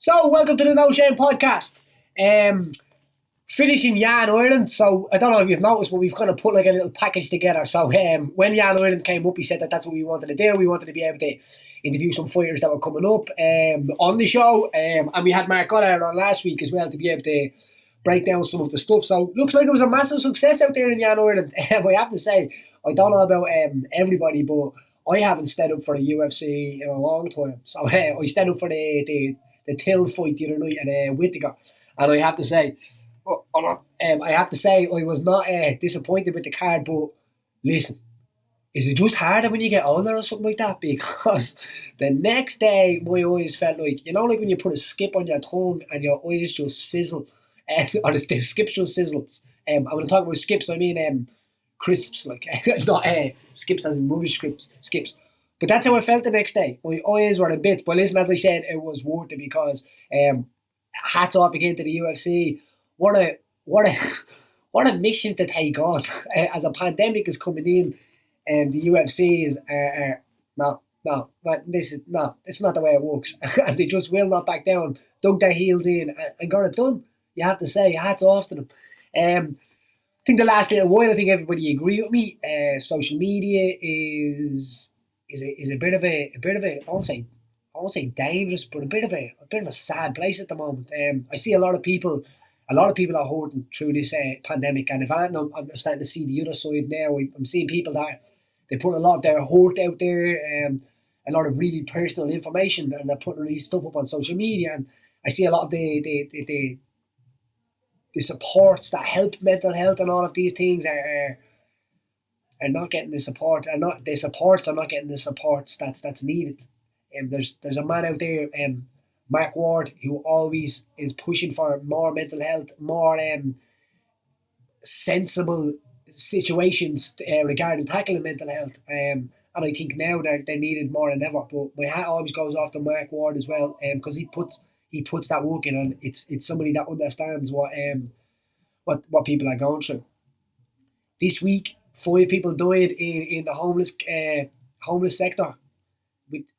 So, welcome to the No Shame podcast. Finishing Yan Ireland. So, I don't know if you've noticed, but we've kind of put like a little package together. So, when Yan Ireland came up, he said that that's what we wanted to do. We wanted to be able to interview some fighters that were coming up on the show. And we had Mark Goddard on last week as well to be able to break down some of the stuff. So, looks like it was a massive success out there in Yan Ireland. I have to say, I don't know about everybody, but I haven't stayed up for the UFC in a long time. So, I stayed up for the Till fight the other night at Whittaker, and I have to say, I was not disappointed with the card. But listen, is it just harder when you get older or something like that? Because the next day, my eyes felt like like when you put a skip on your tongue and your eyes just sizzle, or the skip just sizzles. I'm going to talk about skips. I mean crisps, like not skips as in rubbish skips. But that's how I felt the next day. My eyes were in bits. But listen, as I said, it was worth it because hats off again to the UFC. What a mission to take on. As a pandemic is coming in, and the UFC is it's not the way it works. And they just will not back down. Dug their heels in and got it done. You have to say, hats off to them. I think the last little while, I think everybody agree with me. Social media is a bit of a I won't say dangerous, but a bit of a sad place at the moment. I see a lot of people are hurting through this pandemic, and I'm starting to see the other side now. I'm seeing people that they put a lot of their hurt out there, a lot of really personal information, and they're putting these stuff up on social media. And I see a lot of the supports that help mental health and all of these things are not getting the support, the supports are not getting the supports that's needed. There's a man out there, Mark Ward, who always is pushing for more mental health, more sensible situations regarding tackling mental health. And I think now they're needed more than ever. But my hat always goes off to Mark Ward as well, because he puts that work in, and it's somebody that understands what people are going through. This week, 5 people died in the homeless sector.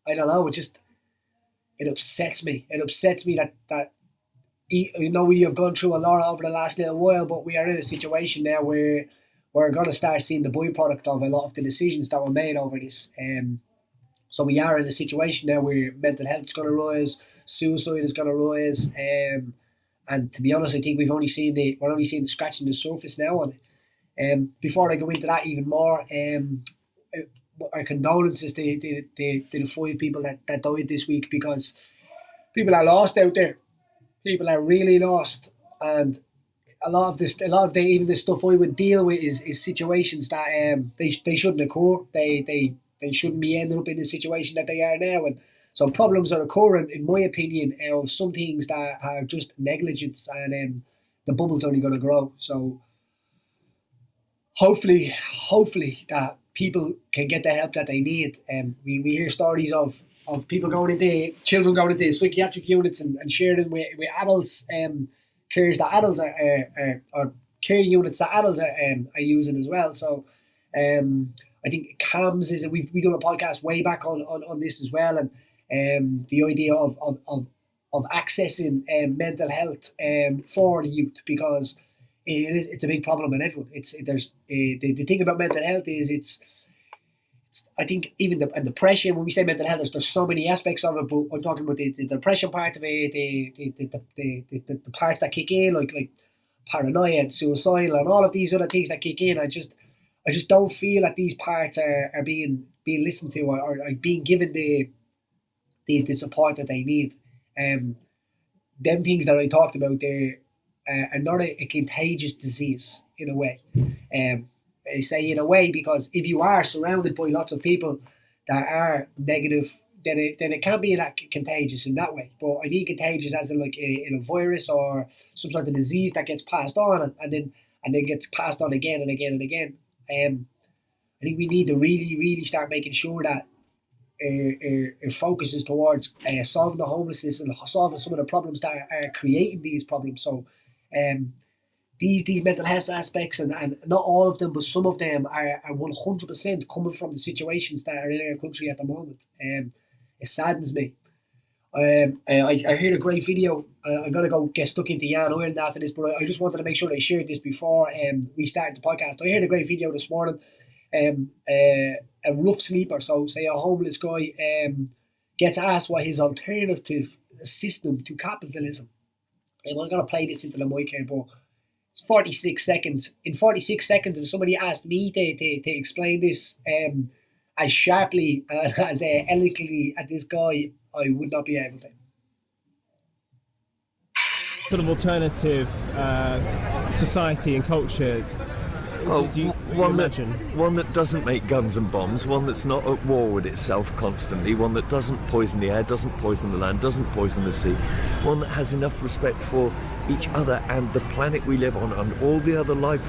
I don't know. It upsets me. It upsets me that we have gone through a lot over the last little while, but we are in a situation now where we're going to start seeing the byproduct of a lot of the decisions that were made over this. So we are in a situation now where mental health is going to rise, suicide is going to rise, and to be honest, I think we're only seeing the scratching the surface now on it. Before I go into that even more, our condolences to the 5 people that died this week, because people are lost out there. People are really lost, and even the stuff I would deal with is situations that they shouldn't occur. They shouldn't be ending up in the situation that they are now, and so problems are occurring, in my opinion, of some things that are just negligence, and the bubble's only going to grow. So hopefully that people can get the help that they need. We hear stories of children going into psychiatric units and sharing with adults, cares that adults or care units that adults are using as well. So I think CAMS we've done a podcast way back on this as well, and the idea of accessing mental health for the youth, because it's a big problem in everyone. The thing about mental health is it's I think even and depression. When we say mental health, there's so many aspects of it. But I'm talking about the depression part of it, the parts that kick in, like paranoia and suicidal and all of these other things that kick in. I just don't feel that these parts are being listened to or being given the support that they need. Them things that I talked about there are not a contagious disease in a way. I say in a way because if you are surrounded by lots of people that are negative, then it can be that contagious in that way. But I mean contagious as in like in a virus or some sort of disease that gets passed on and then gets passed on again and again and again. I think we need to really start making sure that our focus is towards solving the homelessness and solving some of the problems that are creating these problems. So these mental health aspects, and not all of them, but some of them are 100% coming from the situations that are in our country at the moment. It saddens me. I heard a great video. I'm gonna go get stuck into Jan Ireland after this, but I just wanted to make sure I shared this before we started the podcast. I heard a great video this morning. A rough sleeper, so say a homeless guy, gets asked what his alternative system to capitalism. I'm gonna play this into the mic here, but it's 46 seconds. In 46 seconds, if somebody asked me to explain this as sharply and as eloquently as this guy, I would not be able to. Sort of alternative society and culture. One that doesn't make guns and bombs, one that's not at war with itself constantly, one that doesn't poison the air, doesn't poison the land, doesn't poison the sea, one that has enough respect for each other and the planet we live on and all the other life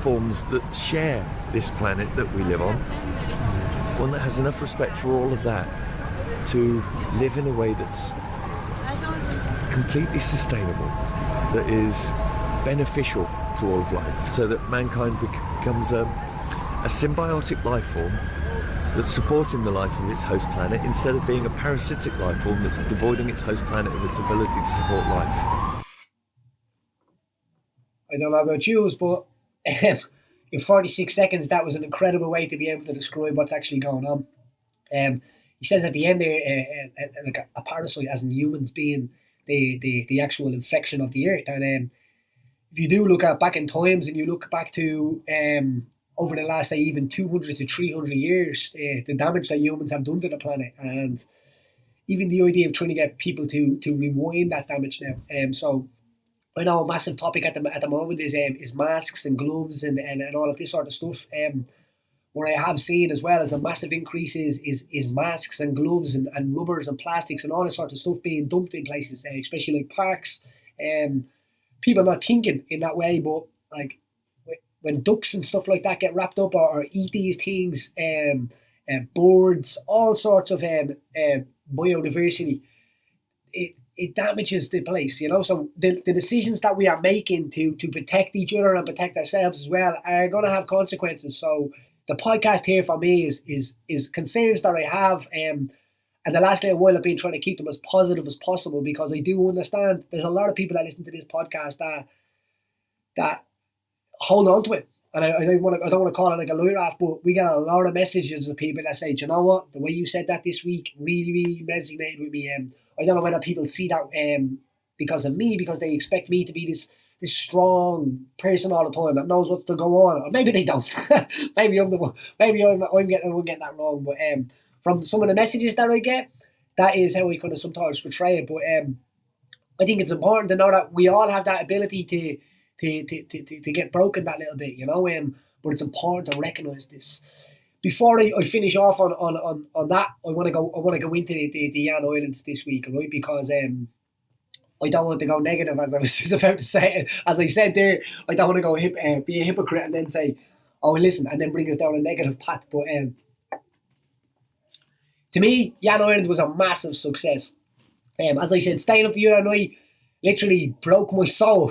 forms that share this planet that we live on, one that has enough respect for all of that to live in a way that's completely sustainable, that is beneficial to all of life, so that mankind becomes a symbiotic life form that's supporting the life of its host planet instead of being a parasitic life form that's devoiding its host planet of its ability to support life. I don't know about you, but in 46 seconds, that was an incredible way to be able to describe what's actually going on. He says at the end there, like a parasite, as in humans being the actual infection of the earth. And if you do look at back in times and you look back to over the last, say, even 200 to 300 years, the damage that humans have done to the planet, and even the idea of trying to get people to rewind that damage now. So I know a massive topic at the moment is masks and gloves and all of this sort of stuff. What I have seen as well as a massive increase is masks and gloves and rubbers and plastics and all this sort of stuff being dumped in places, especially like parks. People not thinking in that way, but like when ducks and stuff like that get wrapped up or eat these things, birds, all sorts of biodiversity, it damages the place, you know. So the decisions that we are making to protect each other and protect ourselves as well are going to have consequences. So the podcast here for me is concerns that I have, and the last little while I've been trying to keep them as positive as possible, because I do understand there's a lot of people that listen to this podcast that hold on to it. And I don't want to call it like a lawyer off, but we get a lot of messages of people that say, do you know what, the way you said that this week really, really resonated with me. I don't know whether people see that because of me, because they expect me to be this strong person all the time that knows what's to go on, or maybe they don't. maybe I'm getting that wrong. But from some of the messages that I get, that is how I kind of sometimes portray it. But I think it's important to know that we all have that ability to get broken that little bit, you know. But it's important to recognise this. Before I finish off on that, I want to go into the Jan Islands this week, right? Because I don't want to go negative, as I was just about to say. As I said there, I don't want to go be a hypocrite and then say, oh, listen, and then bring us down a negative path. But to me, Jan Ireland was a massive success. As I said, staying up the other night literally broke my soul.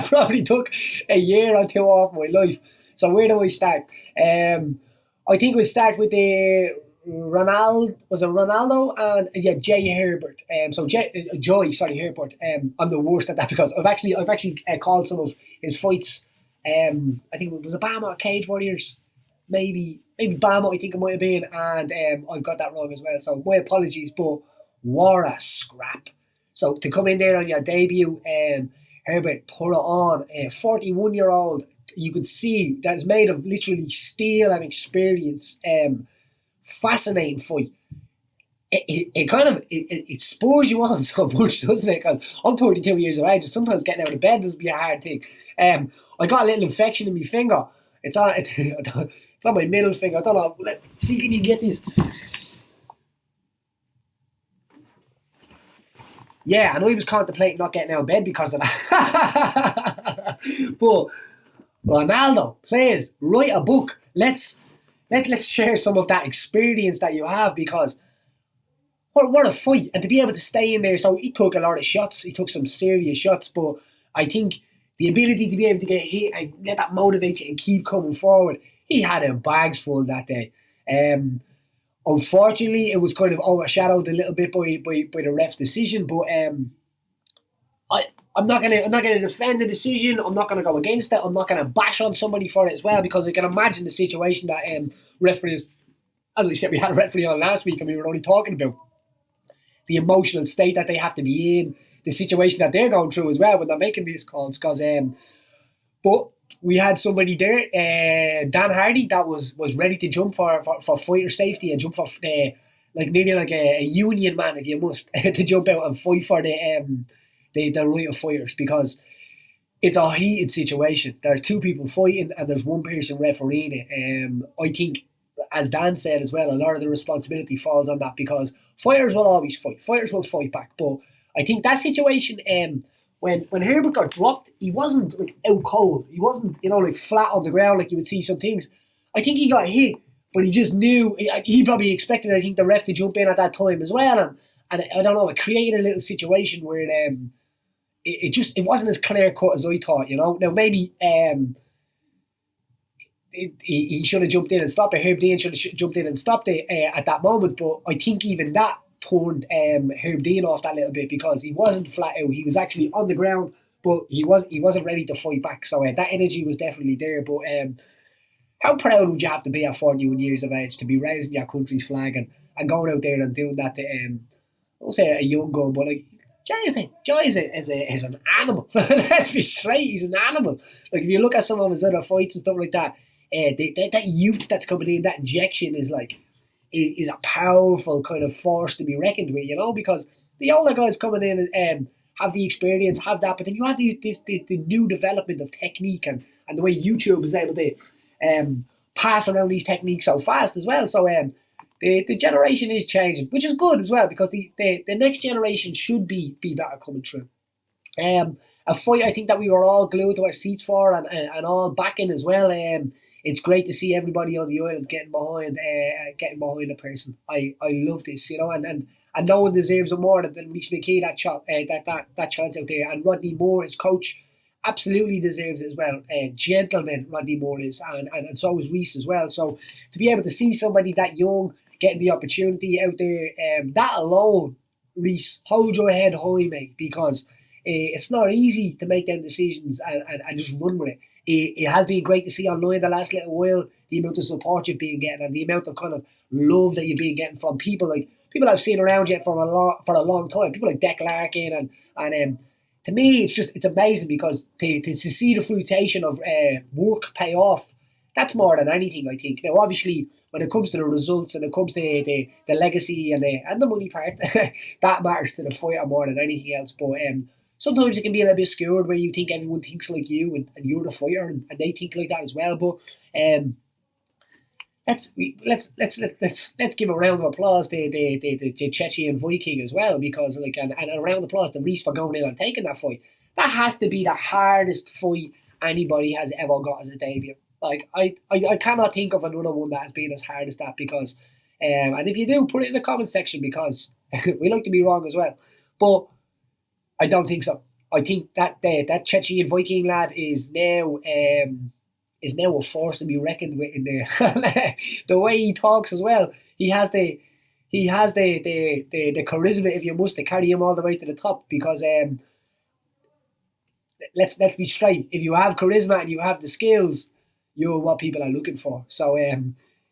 Probably took a year or two off my life. So where do I start? I think we'll start with the Ronaldo and Jai Herbert. Jai Herbert. I'm the worst at that because I've actually called some of his fights. I think it was a Bama or Cage Warriors, maybe Bama. I think it might have been, and I've got that wrong as well. So my apologies, but what a scrap! So to come in there on your debut, Herbert put it on. A 41-year-old, you could see that's made of literally steel and experience. Fascinating fight. It spurs you on so much, doesn't it? Because I'm 32 years of age, and sometimes getting out of bed doesn't be a hard thing. I got a little infection in my finger. It's on my middle finger. I don't know. Let's see, can you get this? Yeah, I know he was contemplating not getting out of bed because of that. But Ronaldo, please write a book. Let's share some of that experience that you have, because what a fight. And to be able to stay in there, so he took a lot of shots, he took some serious shots, but I think the ability to be able to get hit and let that motivate you and keep coming forward, he had bags full that day. unfortunately, it was kind of overshadowed a little bit by the ref's decision. But I'm not gonna defend the decision. I'm not gonna go against it. I'm not gonna bash on somebody for it as well, because I can imagine the situation that referees, as I said, we had a referee on last week and we were only talking about the emotional state that they have to be in, the situation that they're going through as well when they're making these calls. Because but we had somebody there, Dan Hardy, that was ready to jump for fighter safety and jump for nearly like a union man, if you must, to jump out and fight for the right of fighters, because it's a heated situation. There's two people fighting and there's one person refereeing it. I think, as Dan said as well, a lot of the responsibility falls on that, because fighters will always fight. Fighters will fight back. But I think that situation, when Herbert got dropped, he wasn't like out cold. He wasn't, like flat on the ground like you would see some things. I think he got hit, but he just knew. He probably expected, I think, the ref to jump in at that time as well. And I don't know, it created a little situation where it wasn't as clear cut as I thought. Now maybe he should have jumped in and stopped it. Herb Dean should have jumped in and stopped it at that moment. But I think even that turned Herb Dean off that little bit, because he wasn't flat out. He was actually on the ground, but he wasn't ready to fight back. So that energy was definitely there. But how proud would you have to be at 41 years of age to be raising your country's flag and going out there and doing that to I won't say a young gun, but like Jai is an animal. Let's be straight, he's an animal. Like, if you look at some of his other fights and stuff like that, that youth that's coming in, that injection is a powerful kind of force to be reckoned with, because the older guys coming in and have the experience, have that, but then you have the new development of technique and the way YouTube is able to pass around these techniques so fast as well. So the generation is changing, which is good as well, because the next generation should be better coming through. A fight I think that we were all glued to our seats for and all backing as well. It's great to see everybody on the island getting behind a person. I love this, and no one deserves it more than Rhys McKee, that chance out there. And Rodney Moore, his coach, absolutely deserves it as well. Gentleman Rodney Moore is, and so is Rhys as well. So to be able to see somebody that young getting the opportunity out there, that alone, Rhys, hold your head high, mate, because it's not easy to make them decisions and just run with it. It has been great to see online the last little while, the amount of support you've been getting and the amount of kind of love that you've been getting from people I've seen around you for a long time. People like Deck Larkin and to me, it's amazing, because to see the fruition of work pay off, that's more than anything, I think. Now, obviously, when it comes to the results and it comes to the legacy and the money part, that matters to the fighter more than anything else. But sometimes it can be a little bit skewed, where you think everyone thinks like you and you're the fighter and they think like that as well. But let's give a round of applause to the Chechen Viking as well, because and a round of applause to Rhys for going in and taking that fight. That has to be the hardest fight anybody has ever got as a debut. Like, I cannot think of another one that has been as hard as that, because and if you do, put it in the comment section, because we like to be wrong as well. But I don't think so. I think that Chechen Viking lad is now a force to be reckoned with in there. The way he talks as well, he has the charisma, if you must, to carry him all the way to the top. Because let's be straight, if you have charisma and you have the skills, you're what people are looking for. So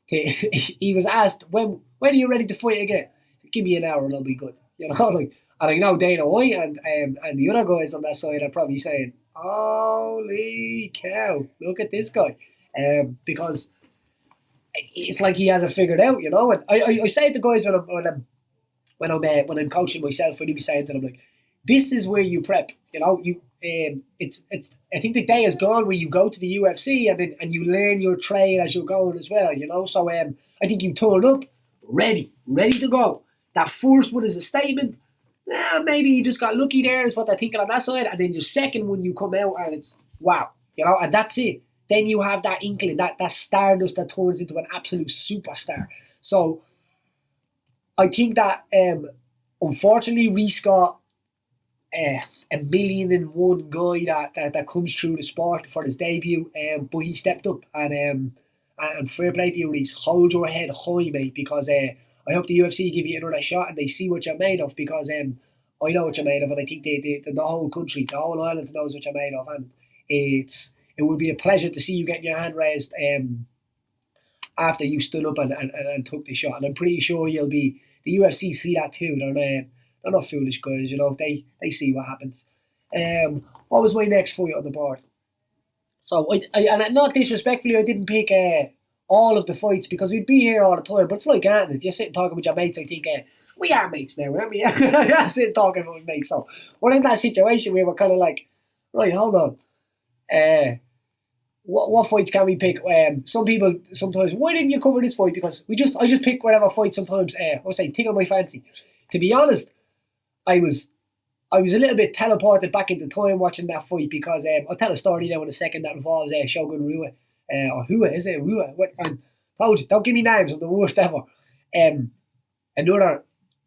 he was asked, when are you ready to fight again? Said, give me an hour and I'll be good. And I know Dana White and the other guys on that side are probably saying, holy cow, look at this guy. Because it's like he has it figured out, And I say to guys when I'm coaching myself, when you be saying to them, like, this is where you prep. It's I think the day is gone where you go to the UFC and you learn your trade as you're going as well. So I think you turn up ready to go. That first one is a statement. Maybe you just got lucky there, is what they're thinking on that side. And then your second one, you come out and it's wow, and that's it. Then you have that inkling, that stardust that turns into an absolute superstar. So I think that unfortunately Rhys got a 1,000,001 guy that comes through the sport for his debut, but he stepped up and And fair play to you, Rhys. Hold your head high, mate, because I hope the UFC give you another shot and they see what you're made of, because I know what you're made of, and I think the whole country, the whole island knows what you're made of, and it would be a pleasure to see you getting your hand raised after you stood up and took the shot. And I'm pretty sure the UFC see that too. They're not foolish guys, you know. They see what happens. What was my next fight on the board? So and not disrespectfully, I didn't pick all of the fights because we'd be here all the time. But it's like if you're sitting talking with your mates, I think we are mates now, aren't we? I'm sitting talking with my mates. So we're in that situation where we're kind of like, right, hold on. What fights can we pick? Some people sometimes, why didn't you cover this fight? Because I just pick whatever fight sometimes. I was saying, tickle my fancy. To be honest, I was a little bit teleported back into time watching that fight, because I'll tell a story now in a second that involves Shogun Rua. Or Hua, is it? Rua? What? And don't give me names, I'm the worst ever. Another,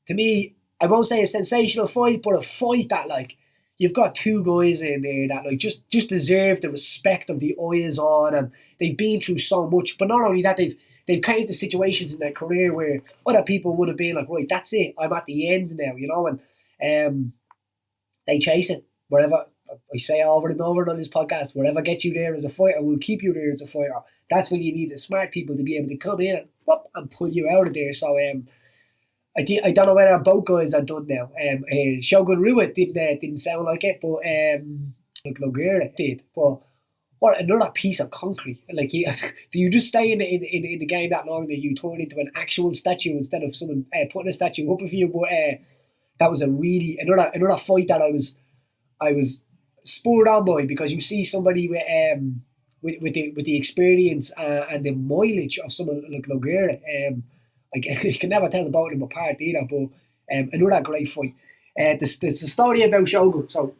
to me, I won't say a sensational fight, but a fight that, like, you've got two guys in there that, like, just deserve the respect of the eyes on, and they've been through so much. But not only that, they've come into situations in their career where other people would have been like, right, that's it, I'm at the end now, you know, and they chase it wherever. I say over and over on this podcast, wherever gets you there as a fighter will keep you there as a fighter. That's when you need the smart people to be able to come in and pull you out of there. So I don't know whether both guys are done now. Shogun Rua didn't sound like it, but like Nogueira did. But what another piece of concrete! Like, do you just stay in the game that long that you turn into an actual statue instead of someone putting a statue up of you? But that was another fight that I was spurred on by, because you see somebody with the experience and the mileage of someone like Nogueira. I can never tell the both of them apart either, but another great fight. It's a story about Shogun. So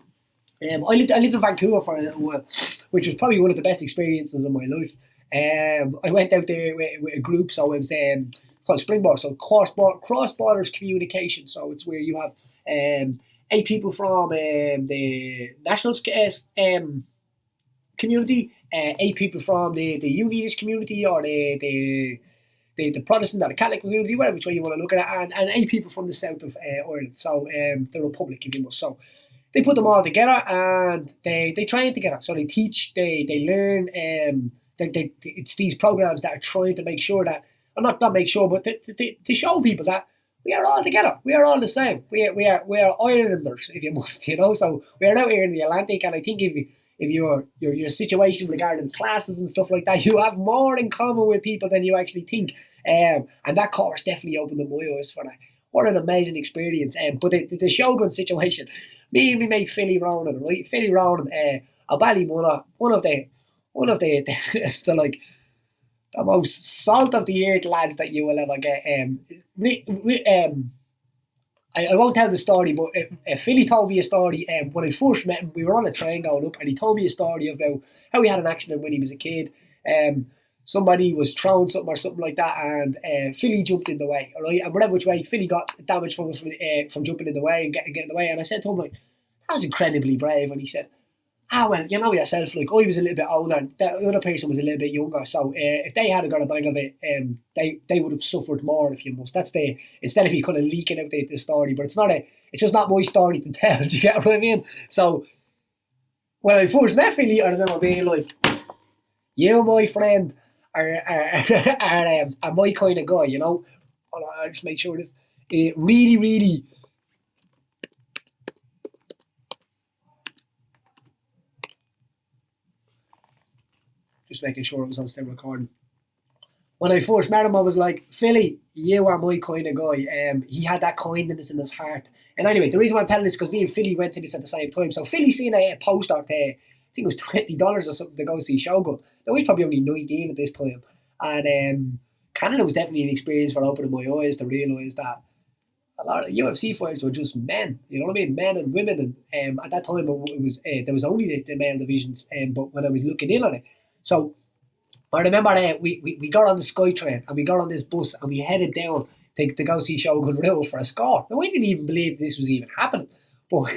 I lived in Vancouver for a little while, which was probably one of the best experiences of my life. I went out there with a group, so it was called Springboard, so cross borders communication. So it's where you have 8 people from the national community, 8 people from the unionist community, or the Protestant or the Catholic community, whatever which way you want to look at it, and 8 people from the south of Ireland, so the Republic, if you must. So they put them all together and they train together. So they teach, they learn. It's these programs that are trying to make sure that, or not make sure, but to show people that we are all together. We are all the same. We are Irelanders, if you must, you know. So we are out here in the Atlantic, and I think if your situation regarding classes and stuff like that, you have more in common with people than you actually think. And that course definitely opened up my eyes for that. What an amazing experience. But the Shogun situation, me and my mate Philly Ronan, right? Philly Ronan, a Ballymona, one of the like the most salt of the earth lads that you will ever get. I won't tell the story, but Philly told me a story. When I first met him, we were on a train going up, and he told me a story about how he had an accident when he was a kid. Somebody was throwing something or something like that, and Philly jumped in the way, all right? And whatever which way, Philly got damage from jumping in the way and getting in the way. And I said to him, like, that was incredibly brave. And he said, well, you know yourself, like, I was a little bit older, and the other person was a little bit younger, so if they had got a bang of it, they would have suffered more, if you must. That's instead of me kind of leaking out the story, but it's just not my story to tell, do you get what I mean? So when I first met Philly, I remember being like, you, my friend, are my kind of guy, you know? I'll just make sure this really, really. Just making sure it was on still recording. When I first met him, I was like, Philly, you are my kind of guy. He had that kindness in his heart. And anyway, the reason why I'm telling this is because me and Philly went to this at the same time. So Philly seen a poster, I think it was $20 or something to go see Shogun. Now he's probably only 19 at this time. And Canada was definitely an experience for opening my eyes to realise that a lot of UFC fighters were just men, you know what I mean? Men and women. And at that time, it was there was only the male divisions. But when I was looking in on it, so I remember we got on the SkyTrain and we got on this bus and we headed down to go see Shogun Rua for a score. Now, we didn't even believe this was even happening. But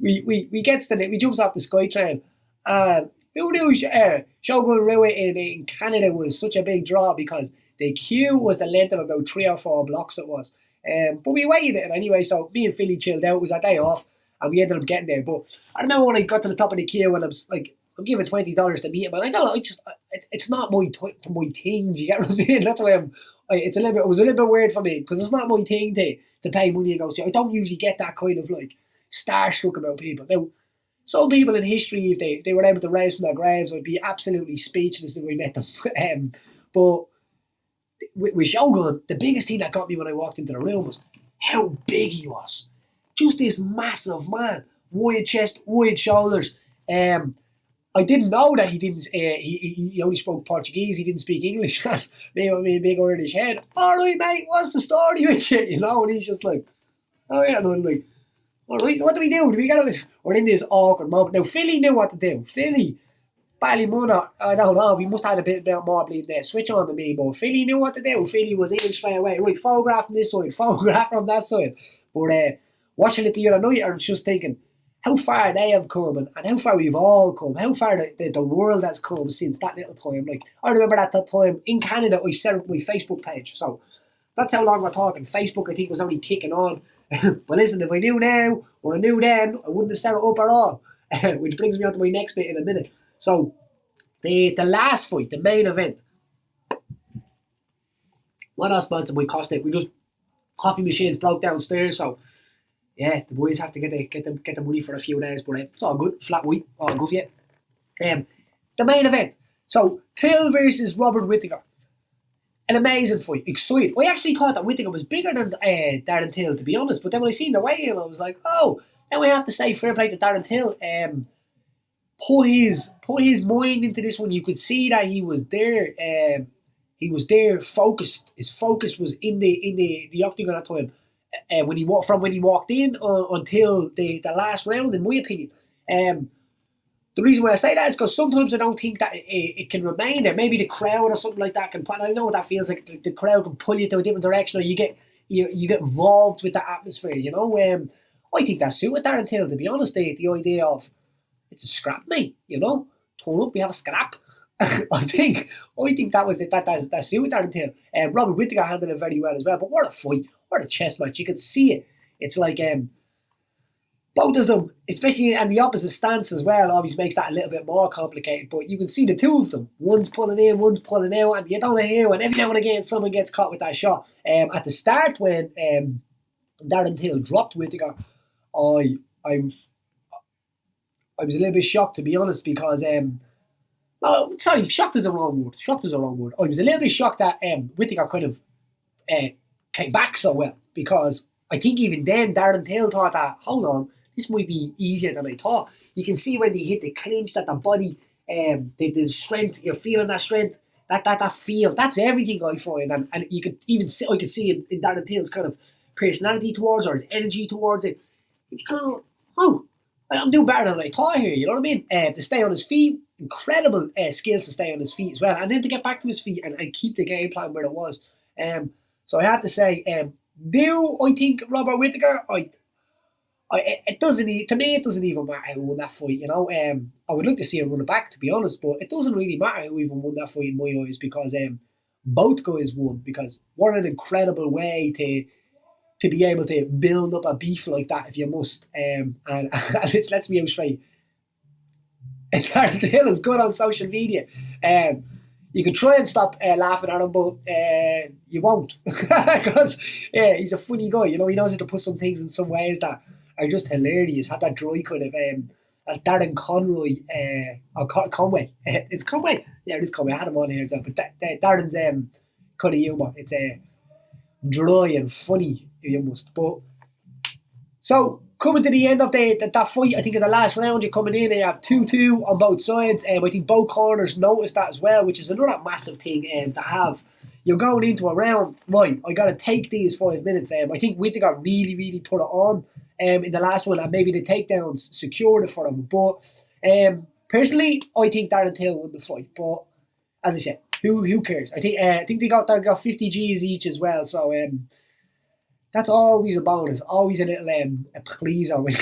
we jumps off the SkyTrain and Who knew Shogun Rua in Canada was such a big draw, because the queue was the length of about 3 or 4 blocks it was. But we waited it anyway, so me and Philly chilled out. It was a day off, and we ended up getting there. But I remember when I got to the top of the queue, and I was like, I'm giving $20 to meet him, and I don't know, it's not my thing. Do you get what I mean? That's why it was a little bit weird for me, because it's not my thing to pay money and go see. I don't usually get that kind of like starstruck about people. Now, some people in history, if they were able to rise from their graves, I'd be absolutely speechless if we met them. But with Shogun, the biggest thing that got me when I walked into the room was how big he was. Just this massive man, wide chest, wide shoulders. I didn't know that he didn't. He only spoke Portuguese. He didn't speak English. Me with a big Irish head. All right, mate. What's the story with you? You know, and he's just like, oh yeah. And I'm like, all right. What do we do? Do we get? We're in this awkward moment. Now Philly knew what to do. Philly, Ballymuna, I don't know. We must have had a bit more bleeding switch on to me, but Philly knew what to do. Philly was in straight away. Right, photograph from this side, photograph from that side. But watching it the other night, I was just thinking how far they have come, and how far we've all come, how far the world has come since that little time. Like, I remember at that time in Canada, I set up my Facebook page. So that's how long we're talking. Facebook, I think, was only kicking on. But listen, if I knew now or I knew then, I wouldn't have set it up at all. Which brings me on to my next bit in a minute. So the last fight, the main event, we're not sponsored by Cosnet. We just coffee machines broke downstairs, so yeah, the boys have to get the money for a few days, but it's all good. Flat white, all good for you. The main event. So Till versus Robert Whittaker. An amazing fight. Exciting. I actually thought that Whittaker was bigger than Darren Till, to be honest. But then when I seen the weigh-in, I was like, oh, now I have to say fair play to Darren Till. Put his mind into this one. You could see that he was there. He was there, focused. His focus was in the octagon at the time. When he walked in until the last round, in my opinion. The reason why I say that is because sometimes I don't think that it can remain there. Maybe the crowd or something like that can. I know what that feels like. The crowd can pull you to a different direction, or you get involved with the atmosphere. You know, I think that suited Darren Till. To be honest, the idea of it's a scrap, mate. You know, turn up, we have a scrap. I think that was that suited Darren Till. Robert Whittaker handled it very well as well. But what a fight! What a chess match! You could see it. It's like both of them, especially and the opposite stance as well, always makes that a little bit more complicated. But you can see the two of them. One's pulling in, one's pulling out, and you don't know who. And every now and again, someone gets caught with that shot. At the start, when Darren Till dropped Whittaker, I was a little bit shocked, to be honest, because shocked is the wrong word. I was a little bit shocked that Whittaker kind of came back so well, because I think even then Darren Till thought that, hold on, this might be easier than I thought. You can see when they hit the clinch that the body, the strength, you're feeling that strength, that feel, that's everything I find. And you could even see, I could see in Darren Till's kind of personality towards, or his energy towards it. It's kind of, I'm doing better than I thought here, you know what I mean? To stay on his feet, incredible skills to stay on his feet as well. And then to get back to his feet and keep the game plan where it was. So I have to say, do I think Robert Whittaker? It doesn't even matter who won that fight. You know, I would like to see him run it back, to be honest, but it doesn't really matter who even won that fight in my eyes, because both guys won. Because what an incredible way to be able to build up a beef like that, if you must. And let's be out straight. Darren Till is good on social media. You can try and stop laughing at him, but you won't, because he's a funny guy. You know, he knows how to put some things in some ways that are just hilarious. Have that dry kind of Darren Conroy or Conway. It's Conway. Yeah, it is Conway. I had him on here as well. But Darren's kind of humour. It's dry and funny, if you must. But so coming to the end of that fight, I think in the last round, you're coming in and you have 2-2 on both sides. I think both corners noticed that as well, which is another massive thing to have. You're going into a round, right, I got to take these 5 minutes. I think Whittaker really, really put it on in the last one, and maybe the takedowns secured it for him. But personally, I think Darren Till won the fight. But as I said, who cares? I think they got 50 G's each as well. So that's always a bonus, always a little a pleaser when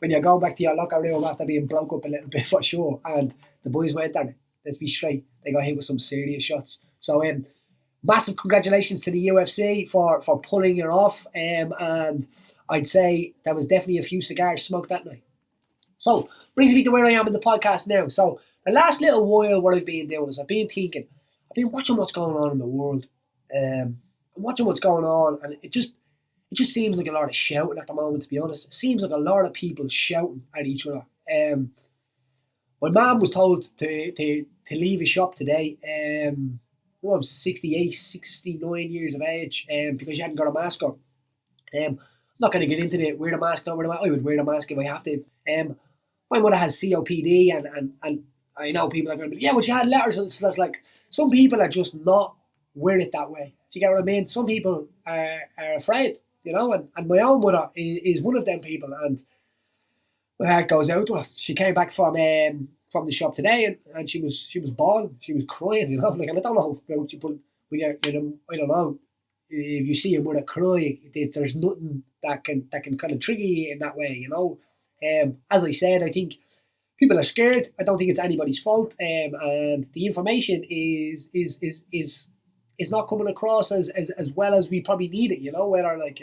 when you go back to your locker room after being broke up a little bit for sure. And the boys went there, let's be straight, they got hit with some serious shots. So massive congratulations to the UFC for pulling it off. And I'd say there was definitely a few cigars smoked that night. So brings me to where I am in the podcast now. So the last little while what I've been doing is I've been thinking, I've been watching what's going on in the world. I'm watching what's going on, and it just seems like a lot of shouting at the moment, to be honest. It seems like a lot of people shouting at each other. My mum was told to leave a shop today. I'm 68, 69 years of age, because she hadn't got a mask on. I'm not going to get into the wear the mask, not wear the mask. I would wear the mask if I have to. My mother has COPD, and I know people are going to be, yeah, well, she had letters, and so that's like, some people are just not wearing it that way. Do you get what I mean? Some people are afraid, you know, and my own mother is one of them people, and my heart goes out to her. She came back from the shop today, and she was bawling, she was crying, you know, like, and I don't know about you, but when you're, I don't know, if you see your mother cry, there's nothing that can kind of trigger you in that way, you know. As I said, I think people are scared. I don't think it's anybody's fault, and the information is not coming across as well as we probably need it. You know, whether like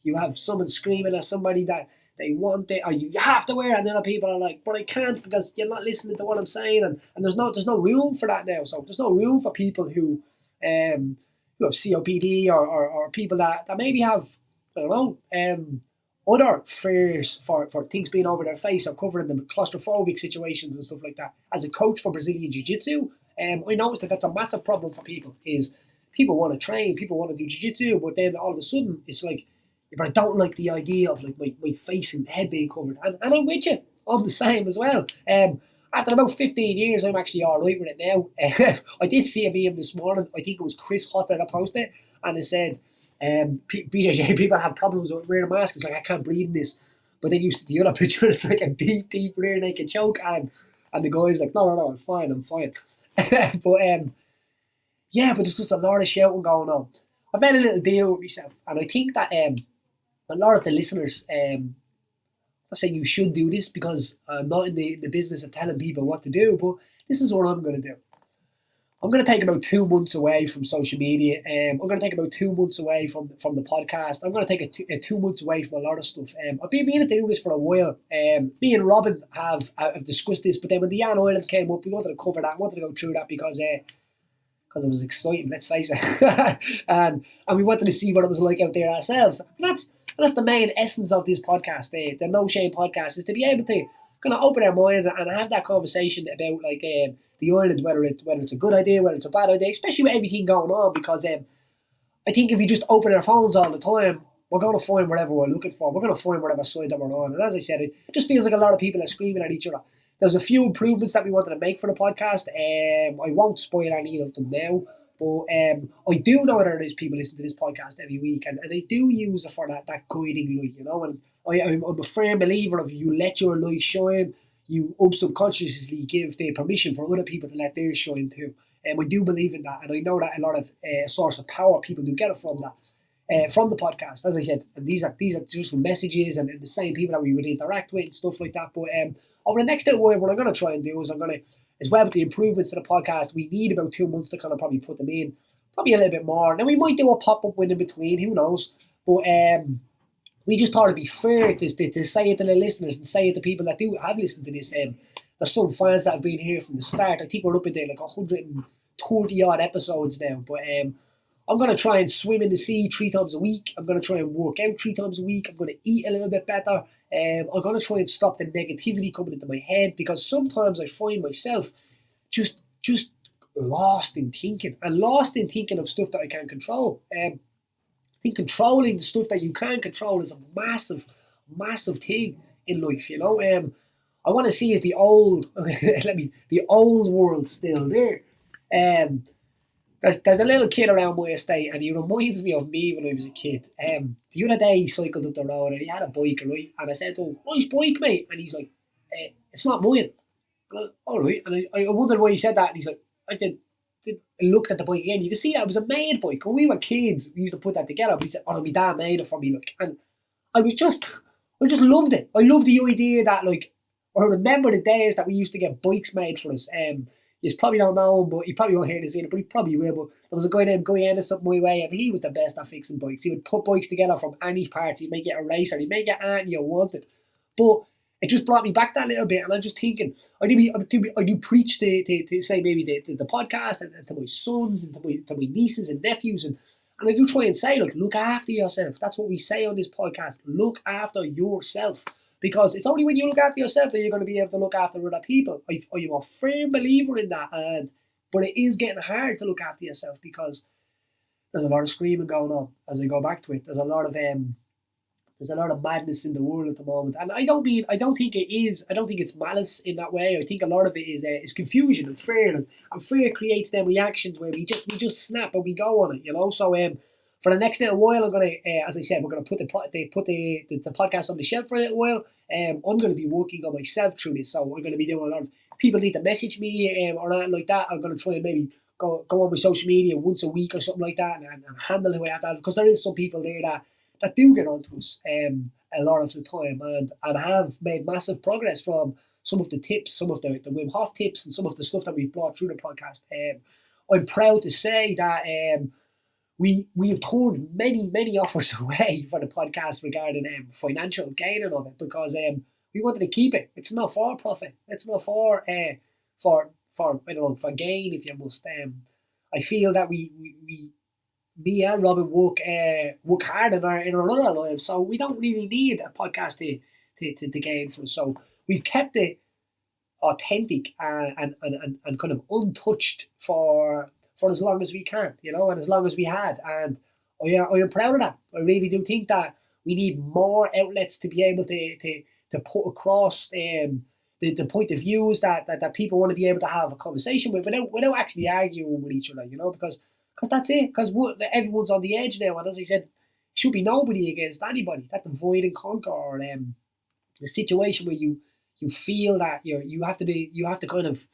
you have someone screaming at somebody that they want it, or you have to wear it, and then other people are like, but I can't because you're not listening to what I'm saying, and there's no room for that now. So there's no room for people who have COPD or people that maybe have, I don't know, other fears for things being over their face or covering them, claustrophobic situations and stuff like that. As a coach for Brazilian Jiu-Jitsu, I noticed that's a massive problem for people. Is people want to train, people want to do Jiu-Jitsu, but then all of a sudden it's like, but I don't like the idea of like my face and head being covered. And I'm with you. I'm the same as well. After about 15 years, I'm actually all right with it now. I did see a meme this morning. I think it was Chris Hutter that posted it, and it said, BJJ, people have problems with wearing a mask. It's like, I can't breathe in this. But then you see the other picture, it's like a deep rear naked choke, and the guy's like, no, I'm fine. But yeah, but there's just a lot of shouting going on. I've made a little deal with myself, and I think that a lot of the listeners, I'm not saying you should do this because I'm not in the business of telling people what to do, but this is what I'm going to do. I'm going to take about 2 months away from social media. I'm going to take about 2 months away from the podcast. I'm going to take a 2 months away from a lot of stuff. I've been meaning to do this for a while. Me and Robin have discussed this, but then when the Yas Island came up, we wanted to cover that. I wanted to go through that because it was exciting, let's face it. and we wanted to see what it was like out there ourselves. And that's the main essence of this podcast. The No Shame podcast is to be able to kind of open our minds and have that conversation about like the island, whether it's a good idea, whether it's a bad idea, especially with everything going on. Because I think if we just open our phones all the time, we're going to find whatever we're looking for. We're going to find whatever side that we're on. And as I said, it just feels like a lot of people are screaming at each other. There's a few improvements that we wanted to make for the podcast. I won't spoil any of them now. But I do know that there's people listening to this podcast every week, and they do use it for that guiding light, you know. And I'm a firm believer of you let your light shine, you subconsciously give the permission for other people to let theirs shine too. And I do believe in that, and I know that a lot of source of power people do get it from that, from the podcast. As I said, and these are just messages and the same people that we would interact with and stuff like that. But over the next little while, what I'm going to try and do is as well with the improvements to the podcast, we need about 2 months to kind of probably put them in, probably a little bit more. Now we might do a pop-up win in between, who knows? But we just thought it'd be fair to say it to the listeners and say it to people that do have listened to this. There's some fans that have been here from the start. I think we're up into like 130 odd episodes now. But I'm going to try and swim in the sea 3 times a week. I'm going to try and work out 3 times a week. I'm going to eat a little bit better. I'm going to try and stop the negativity coming into my head, because sometimes I find myself just lost in thinking of stuff that I can't control. I think controlling the stuff that you can't control is a massive thing in life, you know. I want to see is the old world still there. There's a little kid around my estate, and he reminds me of me when I was a kid. The other day he cycled up the road and he had a bike, right? And I said to him, "Nice bike, mate." And he's like, "It's not mine." And I, all right. And I wondered why he said that. And he's like, I looked at the bike again. You can see that it was a made bike. When we were kids, we used to put that together. But he said, "Oh, no, my dad made it for me." Look, and I I just loved it. I love the idea that, like, I remember the days that we used to get bikes made for us. You probably don't know him, but you probably won't hear this either, but he probably will. But there was a guy named Guyana something my way, and he was the best at fixing bikes. He would put bikes together from any parts. He'd make it a racer. He'd make it anything you wanted. But it just brought me back that little bit, and I'm just thinking, I do preach to say maybe the podcast and to my sons and to my nieces and nephews, and I do try and say, like, look after yourself. That's what we say on this podcast. Look after yourself. Because it's only when you look after yourself that you're going to be able to look after other people. I'm a firm believer in that. But it is getting hard to look after yourself because there's a lot of screaming going on. As I go back to it, there's a lot of madness in the world at the moment. And I don't think it's malice in that way. I think a lot of it is confusion and fear. And fear creates them reactions where we just snap and we go on it, you know. So for the next little while, I'm gonna, as I said, we're gonna put the podcast on the shelf for a little while. I'm gonna be working on myself through this, so I'm gonna be doing a lot of people need to message me or anything like that. I'm gonna try and maybe go on my social media once a week or something like that, and handle the way I have that, because there is some people there that do get onto us a lot of the time, and have made massive progress from some of the tips, some of the Wim Hof tips, and some of the stuff that we've brought through the podcast. I'm proud to say that we have turned many offers away for the podcast regarding financial gaining of it, because we wanted to keep it. It's not for profit. It's not for I don't know, for gain, if you must. I feel that me and Robin work hard in our other lives, so we don't really need a podcast to gain from. So we've kept it authentic and kind of untouched for as long as we can, you know, and as long as we had. And I am proud of that. I really do think that we need more outlets to be able to put across the point of views that people want to be able to have a conversation with without actually arguing with each other, you know, because that's it. Because everyone's on the edge now, and as I said, it should be nobody against anybody. That divide and conquer, or the situation where you feel that you have to kind of,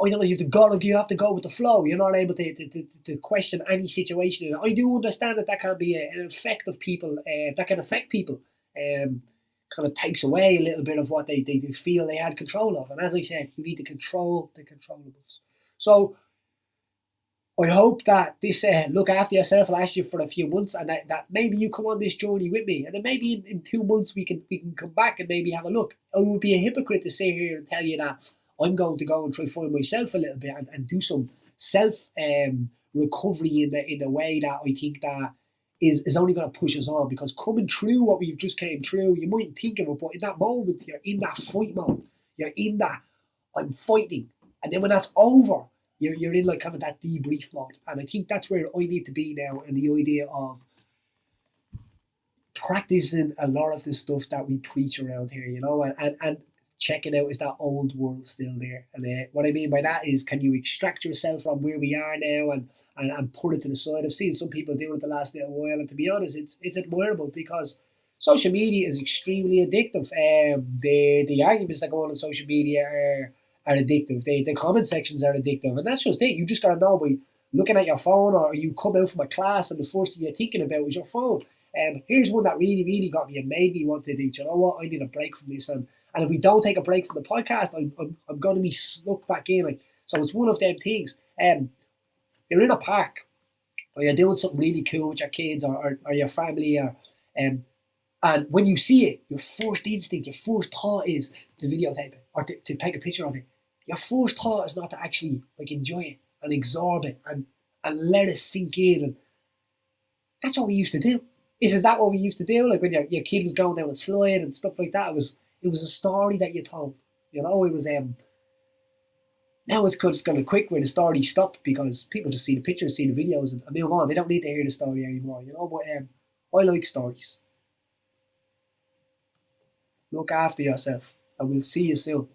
you have to go with the flow. You're not able to question any situation. And I do understand that can be an effect of people, that can affect people. Kind of takes away a little bit of what they feel they had control of. And as I said, you need to control the controllables. So I hope that this look after yourself will last you for a few months, and that maybe you come on this journey with me, and then maybe in 2 months we can come back and maybe have a look. I would be a hypocrite to sit here and tell you that I'm going to go and try find myself a little bit and do some self recovery in the way that I think that is only going to push us on. Because coming through what we've just came through, you mightn't think of it, but in that moment you're in that fight mode. You're in that I'm fighting, and then when that's over, you're in like kind of that debrief mode. And I think that's where I need to be now, and the idea of practicing a lot of the stuff that we preach around here, you know, and checking out, is that old world still there? And what I mean by that is, can you extract yourself from where we are now and put it to the side? I've seen some people do it the last little while, and to be honest, it's admirable, because social media is extremely addictive. The arguments that go on social media are addictive. The comment sections are addictive, and that's just it. You just gotta know by looking at your phone, or you come out from a class and the first thing you're thinking about is your phone. Here's one that really got me and made me want to do, you know what, I need a break from this, and if we don't take a break from the podcast, I'm going to be snuck back in. Like, so it's one of them things. You're in a park, or you're doing something really cool with your kids or your family, and when you see it, your first instinct, your first thought is to videotape it or to take a picture of it. Your first thought is not to actually like enjoy it and absorb it and let it sink in. And that's what we used to do. Isn't that what we used to do? Like when your kid was going down a slide and stuff like that, it was a story that you told. You know, it was now it's kind of quick where the story stopped, because people just see the pictures, see the videos, and move on. They don't need to hear the story anymore, you know. But I like stories. Look after yourself, and we'll see you soon.